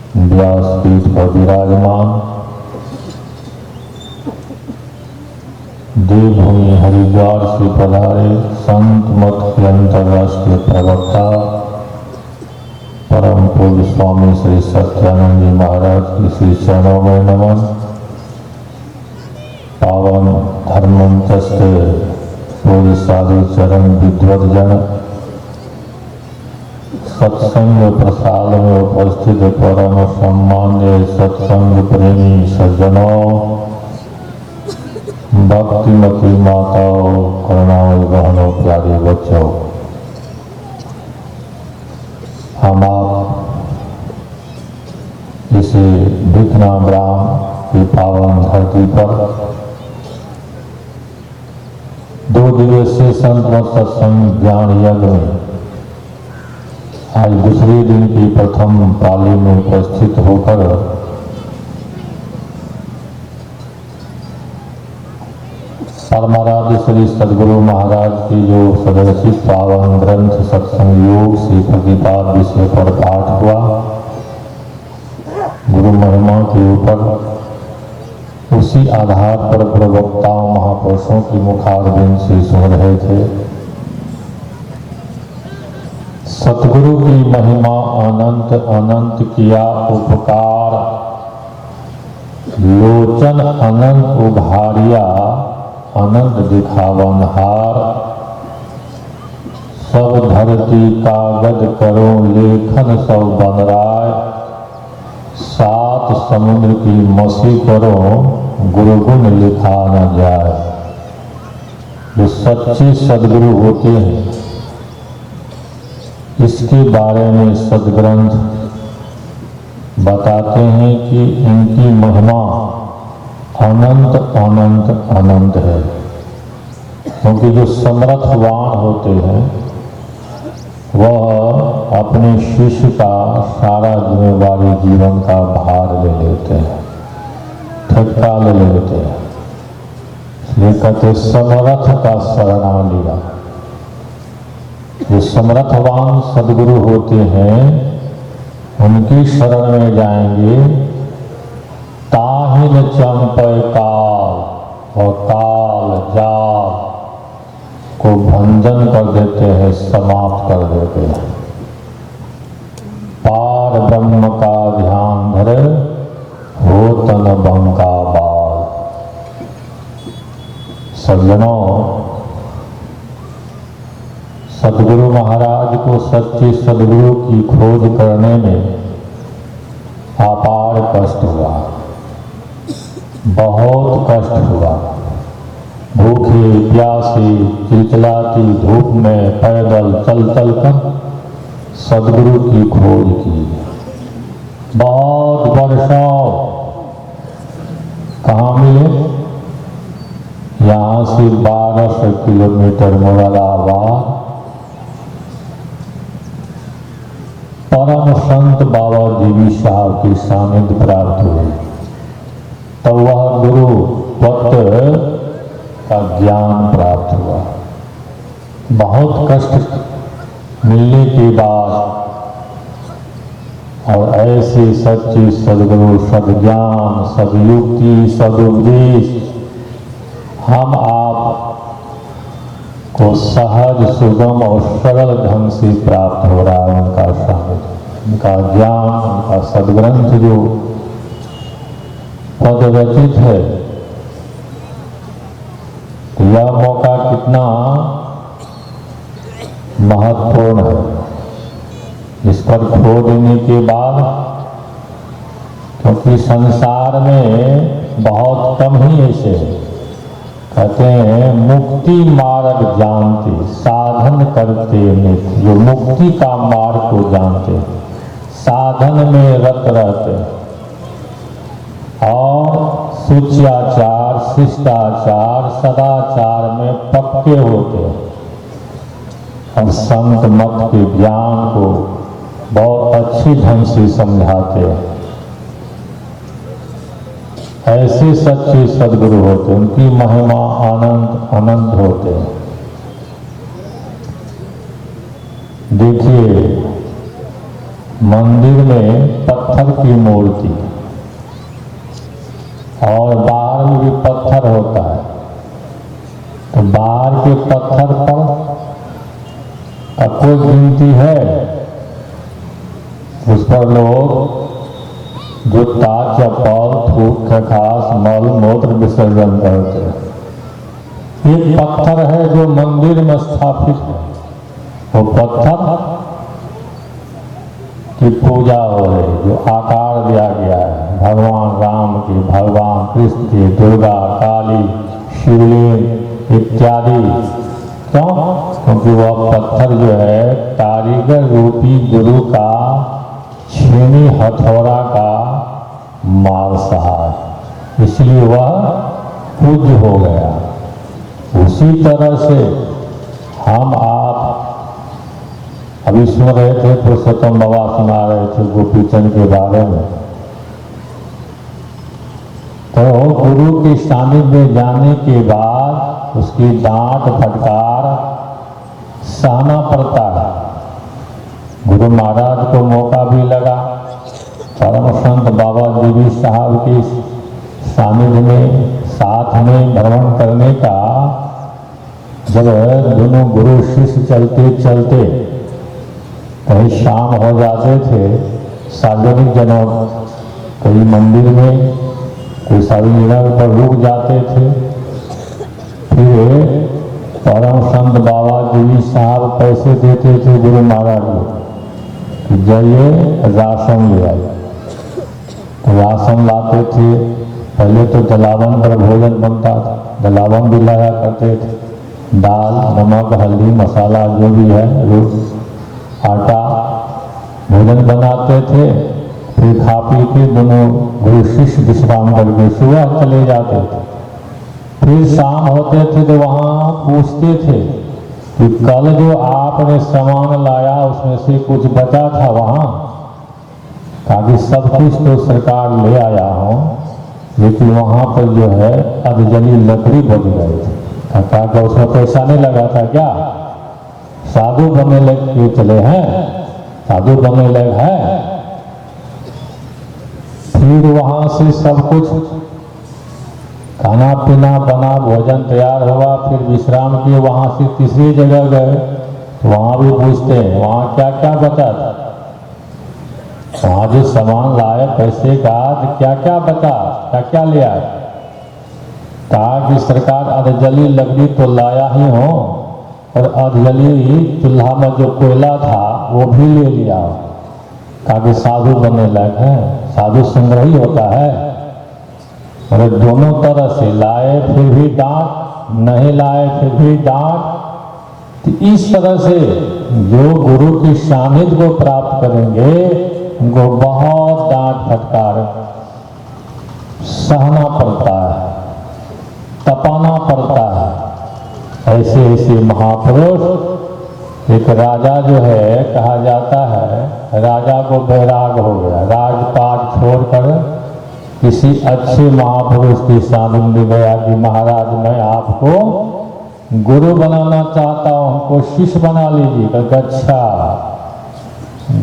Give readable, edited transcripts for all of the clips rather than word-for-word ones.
व्यासपीठ पर विराजमान देवभूमि हरिद्वार से पधारे संत मत के अंतर्राष्ट्रीय प्रवक्ता परम पूज्य स्वामी श्री सत्यानंद जी महाराज की श्री चरणों में नमन। पावन धर्मंतस्थ पूज्य साधु चरण विद्वत जन, सत्संग प्रसाद में उपस्थित परम सम्मान्य सत्संग प्रेमी सज्जनों, भक्तिमती माताओं, करुणामयी बहनों, प्यारे बच्चों, हम आप इसे भिखना ग्राम की पावन धरती पर 2 दिवसीय संत मत सत्संग ज्ञान यज्ञ में आज दूसरे दिन की प्रथम पाली में उपस्थित होकर परमाराध्य श्री सद्गुरु महाराज की जो सदर्शित पावन ग्रंथ सत्संग योग श्री प्रतिपाद विषय पर पाठ हुआ, गुरु महिमा के ऊपर उसी आधार पर प्रवक्ताओं महापुरुषों की मुखारबिंद से सुन रहे थे। सतगुरु की महिमा अनंत अनंत किया उपकार, लोचन अनंत उघारिया अनंत दिखावन हार। सब धरती कागज करो लेखन सब बन राय, 7 समुद्र की मसी करो गुरु गुण लिखा न जाए। जो सच्चे सदगुरु होते हैं इसके बारे में सदग्रंथ बताते हैं कि इनकी महिमा अनंत अनंत अनंत है, क्योंकि जो समर्थवान होते हैं वह अपने शिष्य का सारा जिम्मेवारी जीवन का भार ले लेते हैं, ठेका ले लेते हैं। इसलिए कहते समर्थ का शरणा लिया। जो समर्थवान सदगुरु होते हैं उनकी शरण में जाएंगे। ताहिन चंपय काल और काल जाल को भंजन कर देते हैं, समाप्त कर देते हैं। पार ब्रह्म का ध्यान धरे हो तन बंका बाल। सज्जनों, सदगुरु महाराज को सच्चे सदगुरु की खोज करने में अपार कष्ट हुआ, बहुत कष्ट हुआ। भूखे प्यासे चिलचिलाती धूप में पैदल चल चल कर सदगुरु की खोज की। बहुत वर्षों कहाँ मिले? यहाँ से 1200 किलोमीटर मुरादाबाद परम संत बाबा देवी साहब की सानिध्य प्राप्त हुई। तब वह गुरु पत्र का ज्ञान प्राप्त हुआ। बहुत कष्ट मिलने के बाद और ऐसे सच्चे सदगुरु, सद्ज्ञान, सदयुक्ति, सदुपदेश हम आप को सहज, सुगम और सरल ढंग से प्राप्त हो रहा है। उनका सानिध्य, उनका ज्ञान, उनका सदग्रंथ जो पद रचित है, तो यह मौका कितना महत्वपूर्ण है। इस पर खो देने के बाद, क्योंकि संसार में बहुत कम ही ऐसे कहते हैं मुक्ति मार्ग जानते, साधन करते नित्य। जो मुक्ति का मार्ग को जानते, साधन में रत रहते और शुचियाचार, शिष्टाचार, सदाचार में पक्के होते और संत मत के ज्ञान को बहुत अच्छी ढंग से समझाते हैं। ऐसे सच्चे सदगुरु होते, उनकी महिमा अनंत अनंत होते हैं। देखिए मंदिर में पत्थर की मूर्ति और बाहर में भी पत्थर होता है, तो बाहर के पत्थर पर अब कोई गिनती है? उस पर लोग जूता, चप्पल, थूक, खखास, मल मूत्र विसर्जन करते हैं। एक पत्थर है जो मंदिर में स्थापित है, वो पत्थर की पूजा हो रही, जो आकार दिया गया है भगवान राम की, भगवान कृष्ण की, दुर्गा, काली, शिवलिंग इत्यादि। क्यों? क्योंकि वह पत्थर जो है कारीगर रूपी गुरु का छेनी हथौड़ा का माल सहाय, इसलिए वह पूज्य हो गया। उसी तरह से हम आप अभी सुन रहे थे, पुरुषोत्तम बाबा सुना रहे थे गोपीचंद के बारे में। तो गुरु के सानिध्य में जाने के बाद उसकी डांट फटकार सहना पड़ता है। गुरु महाराज को मौका भी लगा परम संत बाबा देवी साहब के सानिध्य में साथ में भ्रमण करने का। जब दोनों गुरु शिष्य चलते चलते कहीं शाम हो जाते थे, सार्वजनिक जनों कहीं मंदिर में कोई सार्वजनिक पर रुक जाते थे, फिर परम संत बाबा देवी साहब पैसे देते थे गुरु महाराज को, जाइए राशन ले आइए। तो राशन लाते थे। पहले तो जलावन पर भोजन बनता था, जलावन भी लाया करते थे, दाल, नमक, हल्दी, मसाला जो भी है, आटा, भोजन बनाते थे। फिर खा पी के दोनों गुरु शिष्य विश्राम करके सुबह चले जाते थे। फिर शाम होते थे तो वहाँ पूछते थे कि कल जो आपने सामान लाया उसमें से कुछ बचा था वहाँ? ताकि सब कुछ तो सरकार ले आया हूँ, लेकिन वहाँ पर जो है अधजली लकड़ी बच गई थी। ताकि उसमें पैसा नहीं लगा था क्या? साधु बनने लगे चले हैं, साधु बनने लगे हैं। फिर वहाँ से सब कुछ खाना पीना बना, भोजन तैयार हुआ, फिर विश्राम किए। वहाँ से तीसरी जगह गए तो वहाँ भी पूछते हैं वहाँ क्या क्या बचा था? वहाँ जो सामान लाए पैसे का, तो क्या क्या बचा, क्या क्या ले आए? कहा कि सरकार अधजली लकड़ी तो लाया ही हो, और अधजली चूल्हा में जो कोयला था वो भी ले लिया। कहा कि साधु बनने लायक है, साधु संग्रही होता है। और दोनों तरह से लाए फिर भी डांट, नहीं लाए फिर भी डांट। तो इस तरह से जो गुरु की सानिध्य को प्राप्त करेंगे उनको बहुत डांट फटकार सहना पड़ता है, तपाना पड़ता है। ऐसे ऐसे महापुरुष। एक राजा जो है, कहा जाता है राजा को बैराग हो गया, राजपाट छोड़कर किसी अच्छे महापुरुष के सानिध्य में गया कि महाराज मैं आपको गुरु बनाना चाहता हूँ, हमको शिष्य बना लीजिए। अच्छा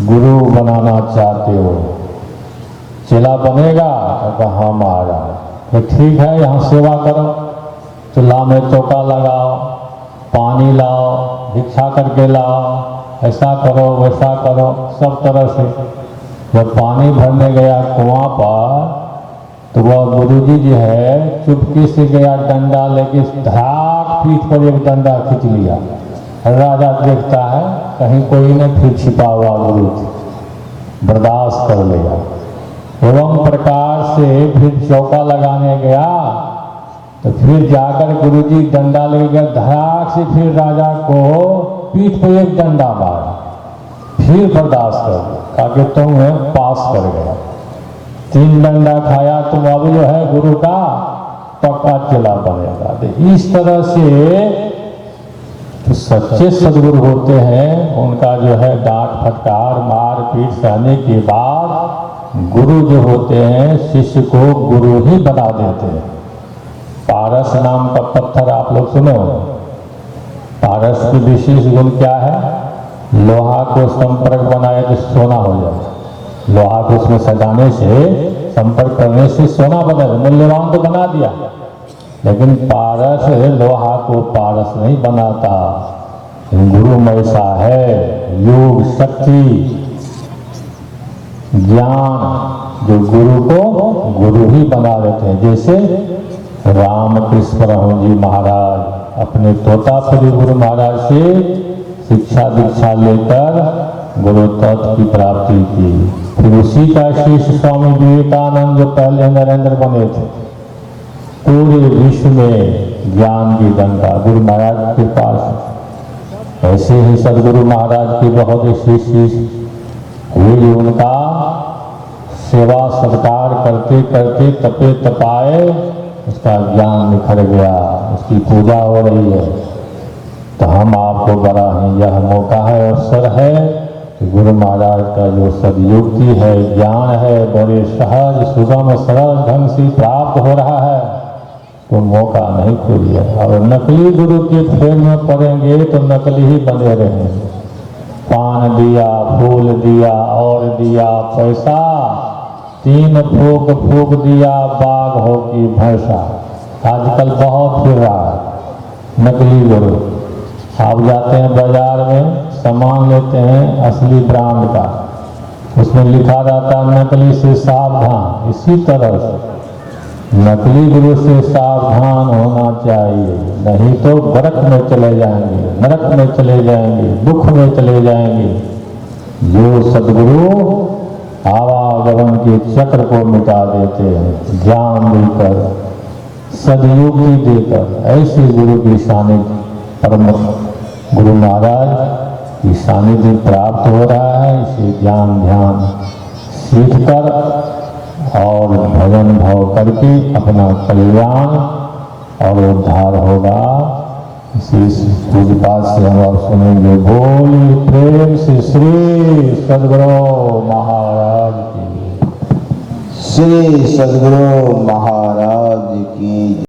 गुरु बनाना चाहते हो, चेला बनेगा? हाँ महाराज। तो ठीक है, यहाँ सेवा करो, चूल्हा में चौका लगाओ, पानी लाओ, भिक्षा करके लाओ, ऐसा करो वैसा करो, सब तरह से। जब पानी भरने गया कुआं पर तो वह गुरुजी जो है चुपके से गया, डंडा लेके धाक पीठ पर एक डंडा खींच लिया। राजा देखता है कहीं कोई न, फिर छिपा हुआ गुरु बर्दाश्त कर लिया। एवं प्रकार से फिर चौका लगाने गया तो फिर जाकर गुरुजी डंडा लेके गया, धाक से फिर राजा को पीठ पर एक डंडा मारा। फिर बर्दाश्त कर लिया, कहा कि तुम पास कर गया, 3 डंडा खाया, तुम अब जो है गुरु का पक्का चेला बनेगा। तो इस तरह से तो सच्चे सदगुरु होते हैं, उनका जो है डांट फटकार मार पीट सहने के बाद गुरु जो होते हैं शिष्य को गुरु ही बना देते हैं। पारस नाम का पत्थर आप लोग सुनो। पारस की विशेष गुण क्या है? लोहा को संपर्क बनाए तो सोना हो जाए। लोहा को उसमें सजाने से, संपर्क करने से सोना बना, मूल्यवान तो बना दिया, लेकिन पारस लोहा को पारस नहीं बनाता। गुरु में ऐसा है, योग शक्ति ज्ञान जो गुरु को गुरु ही बना देते हैं। जैसे रामकृष्ण परमहंस जी महाराज अपने तोतापुरी गुरु महाराज से शिक्षा दीक्षा लेकर गुरु तत्व की प्राप्ति की। फिर उसी का शिष्य स्वामी विवेकानंद जो पहले नरेंद्र बने थे, पूरे विश्व में ज्ञान की गंगा गुरु महाराज के पास। ऐसे ही सदगुरु महाराज के बहुत शिष्य हुए, उनका सेवा सत्कार करते करते तपे तपाए उसका ज्ञान निखर गया, उसकी पूजा हो रही है। तो हम आपको बड़ा ही यह मौका है, अवसर है कि गुरु महाराज का जो सदयुक्ति है, ज्ञान है, बड़े सहज सुगम सरल ढंग से प्राप्त हो रहा है, तो मौका नहीं खोलिए। और नकली गुरु के फेर में पड़ेंगे तो नकली ही बने रहेंगे। पान दिया, फूल दिया और दिया पैसा, 3 फूक फूक दिया बाघ हो की भैंसा। आजकल बहुत फिर रहा है नकली गुरु। आप जाते हैं बाजार में, सामान लेते हैं असली ब्रांड का, उसमें लिखा रहता है नकली से सावधान। इसी तरह से नकली गुरु से सावधान होना चाहिए, नहीं तो नरक में चले जाएंगे, नरक में चले जाएंगे, दुख में चले जाएंगे। जो सदगुरु आवागमन के चक्र को मिटा देते हैं, ज्ञान देकर, सदयुक्ति देकर, ऐसे गुरु की सानिध्य, परम गुरु महाराज की सानिध्य प्राप्त हो रहा है। इसे ज्ञान ध्यान सीखकर और भजन भाव करके अपना कल्याण और उद्धार होगा। इसी पूजपाठ से हम और सुनेंगे। बोली प्रेम से श्री सद्गुरु महाराज की, श्री सद्गुरु महाराज की।